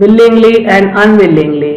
willingly and unwillingly.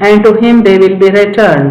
and to him they will be returned.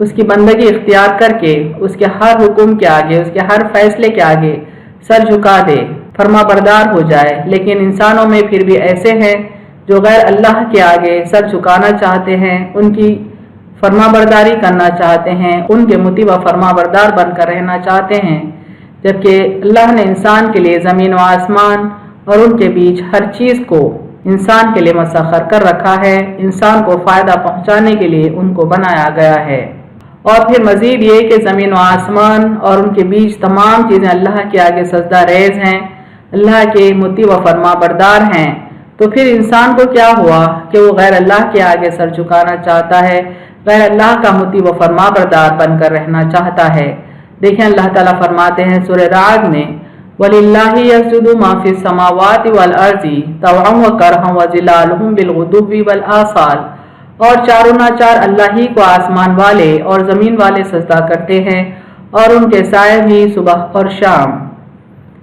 اس کی بندگی اختیار کر کے اس کے ہر حکم کے آگے، اس کے ہر فیصلے کے آگے سر جھکا دے، فرما بردار ہو جائے۔ لیکن انسانوں میں پھر بھی ایسے ہیں جو غیر اللہ کے آگے سر جھکانا چاہتے ہیں، ان کی فرما برداری کرنا چاہتے ہیں، ان کے مطیع و فرما بردار بن کر رہنا چاہتے ہیں، جبکہ اللہ نے انسان کے لیے زمین و آسمان اور ان کے بیچ ہر چیز کو انسان کے لیے مسخر کر رکھا ہے، انسان کو فائدہ پہنچانے کے لیے ان کو بنایا گیا ہے۔ اور پھر مزید یہ کہ زمین و آسمان اور ان کے بیچ تمام چیزیں اللہ کے آگے سجدہ ریز ہیں، اللہ کے مطیع و فرما بردار ہیں، تو پھر انسان کو کیا ہوا کہ وہ غیر اللہ کے آگے سر جھکانا چاہتا ہے، غیر اللہ کا مطیع و فرما بردار بن کر رہنا چاہتا ہے۔ دیکھیں اللہ تعالیٰ فرماتے ہیں سورہ رعد میں، وَلِلَّهِ يَسْجُدُ مَا فِي السَّمَاوَاتِ وَالْأَرْضِ طَوْعًا وَكَرْهًا وَظِلَالُهُم بِالْغُدُوِّ وَالْآصَالِ، اور چاروں ناچار اللہ ہی کو آسمان والے اور زمین والے سجدہ کرتے ہیں، اور ان کے سائے بھی صبح اور شام۔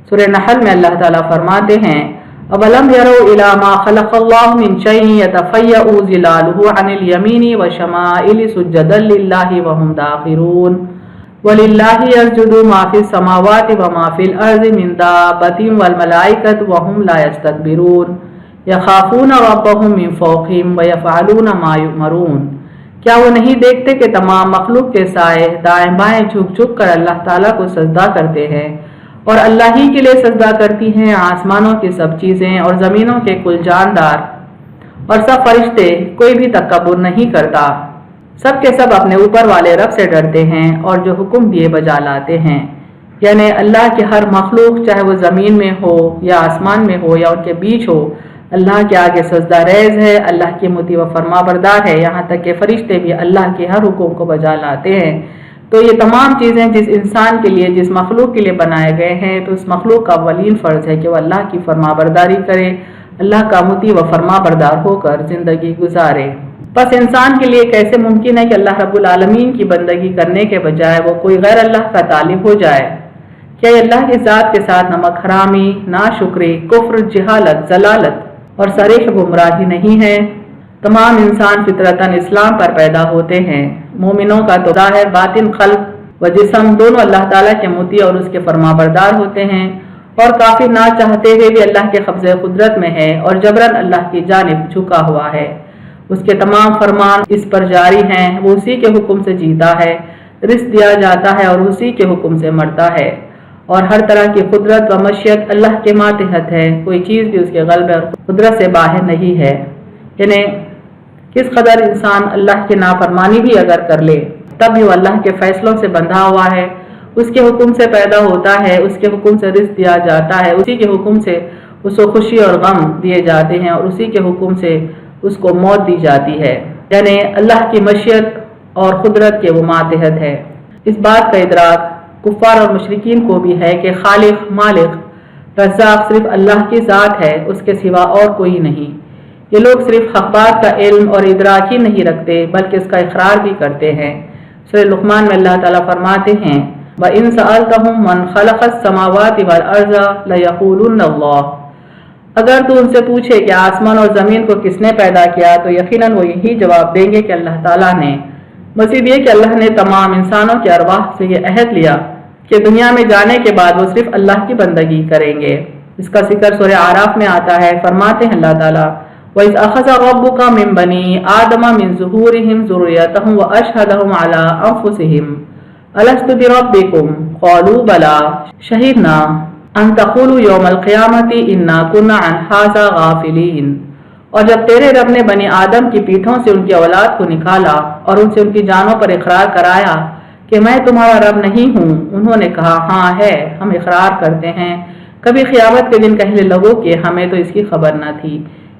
سورہ نحل میں اللہ تعالیٰ فرماتے ہیں، أَوَلَمْ يَرَوْا إِلَىٰ مَا خَلَقَ اللَّهُ مِنْ شَيْءٍ يَتَفَيَّأُ ظِلَالُهُ عَنِ الْيَمِينِ وَالشَّمَائِلِ سُجَّدًا لِلَّهِ وَهُمْ دَاخِرُونَ وَلِلَّهِ يَسْجُدُ مَا فِي السَّمَاوَاتِ وَمَا فِي الْأَرْضِ مِنْ دَابَّةٍ وَالْمَلَائِكَةُ وَهُمْ لَا يَسْتَكْبِرُونَ يَخَافُونَ رَبَّهُمْ مِنْ فَوْقِهِمْ وَيَفْعَلُونَ مَا يُؤْمَرُونَ۔ کیا وہ نہیں دیکھتے کہ تمام مخلوق کے سائے دائیں بائیں جھک جھک کر اللہ تعالیٰ کو سجدہ کرتے ہیں، اور اللہ ہی کے لیے سجدہ کرتی ہیں آسمانوں کی سب چیزیں اور زمینوں کے کل جاندار اور سب فرشتے، کوئی بھی تکبر نہیں کرتا، سب کے سب اپنے اوپر والے رب سے ڈرتے ہیں اور جو حکم دیے بجا لاتے ہیں۔ یعنی اللہ کے ہر مخلوق، چاہے وہ زمین میں ہو یا آسمان میں ہو یا ان کے بیچ ہو، اللہ کے آگے سجدہ ریز ہے، اللہ کی مطیع و فرما بردار ہے، یہاں تک کہ فرشتے بھی اللہ کے ہر حکم کو بجا لاتے ہیں۔ تو یہ تمام چیزیں جس انسان کے لیے، جس مخلوق کے لیے بنائے گئے ہیں، تو اس مخلوق کا اولین فرض ہے کہ وہ اللہ کی فرما برداری کرے، اللہ کا مطیع و فرما بردار ہو کر زندگی گزارے۔ بس انسان کے لیے کیسے ممکن ہے کہ اللہ رب العالمین کی بندگی کرنے کے بجائے وہ کوئی غیر اللہ کا طالب ہو جائے؟ کیا یہ اللہ کی ذات کے ساتھ نمک حرامی، ناشکری، کفر، جہالت، ضلالت اور صریح گمراہی نہیں ہے؟ تمام انسان فطرتاً اسلام پر پیدا ہوتے ہیں۔ مومنوں کا تو ظاہر باطن، قلب و جسم دونوں اللہ تعالیٰ کے مطیع اور اس کے فرما بردار ہوتے ہیں، اور کافر نہ چاہتے ہوئے بھی اللہ کے قبضہ قدرت میں ہے اور جبراً اللہ کی جانب جھکا ہوا ہے۔ اس کے تمام فرمان اس پر جاری ہیں، وہ اسی کے حکم سے جیتا ہے، رزق دیا جاتا ہے اور اسی کے حکم سے مرتا ہے، اور ہر طرح کی قدرت و مشیت اللہ کے ماتحت ہے، کوئی چیز بھی اس کے غلبے اور قدرت سے باہر نہیں ہے۔ یعنی کس قدر انسان اللہ کی نافرمانی بھی اگر کر لے تب بھی وہ اللہ کے فیصلوں سے بندھا ہوا ہے، اس کے حکم سے پیدا ہوتا ہے، اس کے حکم سے رزق دیا جاتا ہے، اسی کے حکم سے اس کو خوشی اور غم دیے جاتے ہیں، اور اسی کے حکم سے اس کو موت دی جاتی ہے۔ یعنی اللہ کی مشیت اور قدرت کے وہ ماتحت ہے۔ اس بات کا ادراک کفار اور مشرکین کو بھی ہے کہ خالق، مالک، رزاق صرف اللہ کی ذات ہے، اس کے سوا اور کوئی نہیں۔ یہ لوگ صرف حق بات کا علم اور ادراک ہی نہیں رکھتے بلکہ اس کا اقرار بھی کرتے ہیں۔ سورہ لقمان میں اللہ تعالیٰ فرماتے ہیں، وَإِن سَأَلْتَهُم مَّن خَلَقَ السَّمَاوَاتِ وَالْأَرْضَ لَيَقُولُنَّ اللَّهُ، اگر تو ان سے پوچھے کہ آسمان اور زمین کو کس نے پیدا کیا تو یقیناً وہ یہی جواب دیں گے کہ اللہ تعالیٰ نے۔ مزید یہ کہ اللہ نے تمام انسانوں کے ارواح سے یہ عہد لیا کہ دنیا میں جانے کے بعد وہ صرف اللہ کی بندگی کریں گے۔ اس کا ذکر سورہ اعراف میں آتا ہے، فرماتے ہیں اللہ تعالیٰ، وَإِذْ أَخَذَ رَبُّكَ مِن بَنِي آدَمَ مِن ظُهُورِهِمْ ذُرِّيَّتَهُمْ وَأَشْهَدَهُمْ عَلَىٰ أَنفُسِهِمْ أَلَسْتُ بِرَبِّكُمْ قَالُوا بَلَىٰ شَهِدْنَا أَن تَقُولُوا يَوْمَ الْقِيَامَةِ إِنَّا كُنَّا عَنْ هَٰذَا غَافِلِينَ۔ اور جب تیرے رب نے بنی آدم کی پیٹھوں سے ان کی اولاد کو نکالا اور ان سے ان کی جانوں پر اقرار کرایا کہ میں تمہارا رب نہیں ہوں، انہوں نے کہا ہاں ہے، ہم اقرار کرتے ہیں۔ کبھی قیامت کے دن کہنے لگو کہ ہمیں تو اس کی خبر نہ تھی۔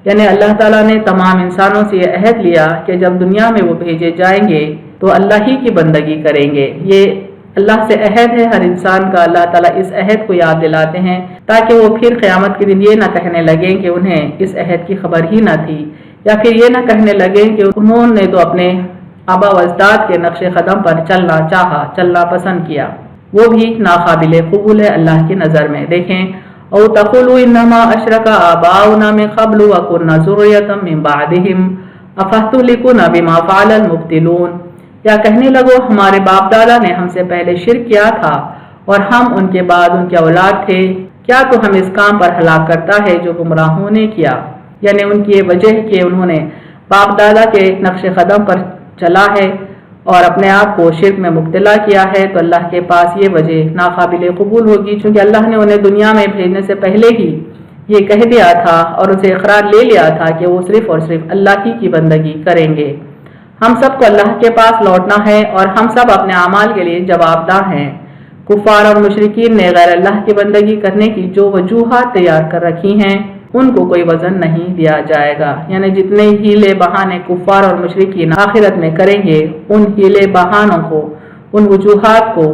یعنی اللہ تعالیٰ نے تمام انسانوں سے یہ عہد لیا کہ جب دنیا میں وہ بھیجے جائیں گے تو اللہ ہی کی بندگی کریں گے۔ یہ اللہ سے عہد ہے ہر انسان کا۔ اللہ تعالیٰ اس عہد کو یاد دلاتے ہیں تاکہ وہ پھر قیامت کے دن یہ نہ کہنے لگیں کہ انہیں اس عہد کی خبر ہی نہ تھی، یا پھر یہ نہ کہنے لگیں کہ انہوں نے تو اپنے آبا و اجداد کے نقش قدم پر چلنا چاہا، چلنا پسند کیا۔ وہ بھی ناقابل قبول ہے اللہ کی نظر میں۔ دیکھیں، او تقولوا انما اشرک آباؤنا من قبل وكنا ذریۃ من بعدهم افاتهلكنا بما فعل المبطلون۔ یا کہنے لگو ہمارے باپ دادا نے ہم سے پہلے شرک کیا تھا اور ہم ان کے بعد ان کے اولاد تھے، کیا تو ہم اس کام پر ہلاک کرتا ہے جو گمراہوں نے کیا؟ یعنی ان کی یہ وجہ کہ انہوں نے باپ دادا کے نقش قدم پر چلا ہے اور اپنے آپ کو شرک میں مبتلا کیا ہے، تو اللہ کے پاس یہ وجہ ناقابل قبول ہوگی، چونکہ اللہ نے انہیں دنیا میں بھیجنے سے پہلے ہی یہ کہہ دیا تھا اور اسے اقرار لے لیا تھا کہ وہ صرف اور صرف اللہ ہی کی بندگی کریں گے۔ ہم سب کو اللہ کے پاس لوٹنا ہے اور ہم سب اپنے اعمال کے لیے جواب دہ ہیں۔ کفار اور مشرکین نے غیر اللہ کی بندگی کرنے کی جو وجوہات تیار کر رکھی ہیں ان کو کوئی وزن نہیں دیا جائے گا، یعنی جتنے ہیلے بہانے کفار اور مشرکین آخرت میں کریں گے ان ہیلے بہانوں کو، ان وجوہات کو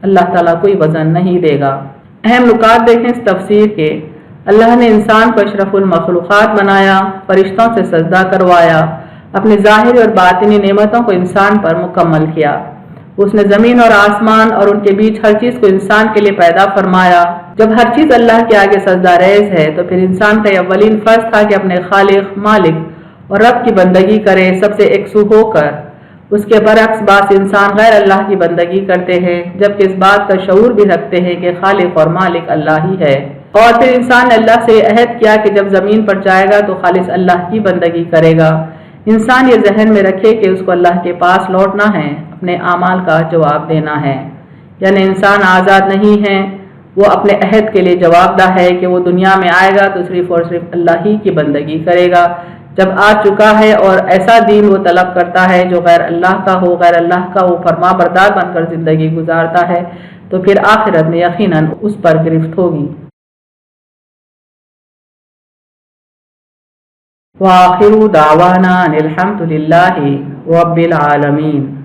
اللہ تعالیٰ کوئی وزن نہیں دے گا۔ اہم نکات دیکھیں اس تفسیر کے۔ اللہ نے انسان کو اشرف المخلوقات بنایا، فرشتوں سے سجدہ کروایا، اپنی ظاہری اور باطنی نعمتوں کو انسان پر مکمل کیا۔ اس نے زمین اور آسمان اور ان کے بیچ ہر چیز کو انسان کے لیے پیدا فرمایا۔ جب ہر چیز اللہ کے آگے سجدہ ریز ہے تو پھر انسان کا یہ اولین فرض تھا کہ اپنے خالق، مالک اور رب کی بندگی کرے سب سے یکسو ہو کر۔ اس کے برعکس بعض انسان غیر اللہ کی بندگی کرتے ہیں جبکہ اس بات کا شعور بھی رکھتے ہیں کہ خالق اور مالک اللہ ہی ہے۔ اور پھر انسان نے اللہ سے عہد کیا کہ جب زمین پر جائے گا تو خالص اللہ کی بندگی کرے گا۔ انسان یہ ذہن میں رکھے کہ اس کو اللہ کے پاس لوٹنا ہے، اپنے اعمال کا جواب دینا ہے، یعنی انسان آزاد نہیں ہے، وہ اپنے عہد کے لیے جواب دہ ہے کہ وہ دنیا میں آئے گا تو صرف اور صرف اللہ ہی کی بندگی کرے گا۔ جب آ چکا ہے اور ایسا دین وہ طلب کرتا ہے جو غیر اللہ کا ہو، غیر اللہ کا وہ فرما بردار بن کر زندگی گزارتا ہے، تو پھر آخرت میں یقیناً اس پر گرفت ہوگی۔ وآخر دعوانا الحمد للہ رب العالمین۔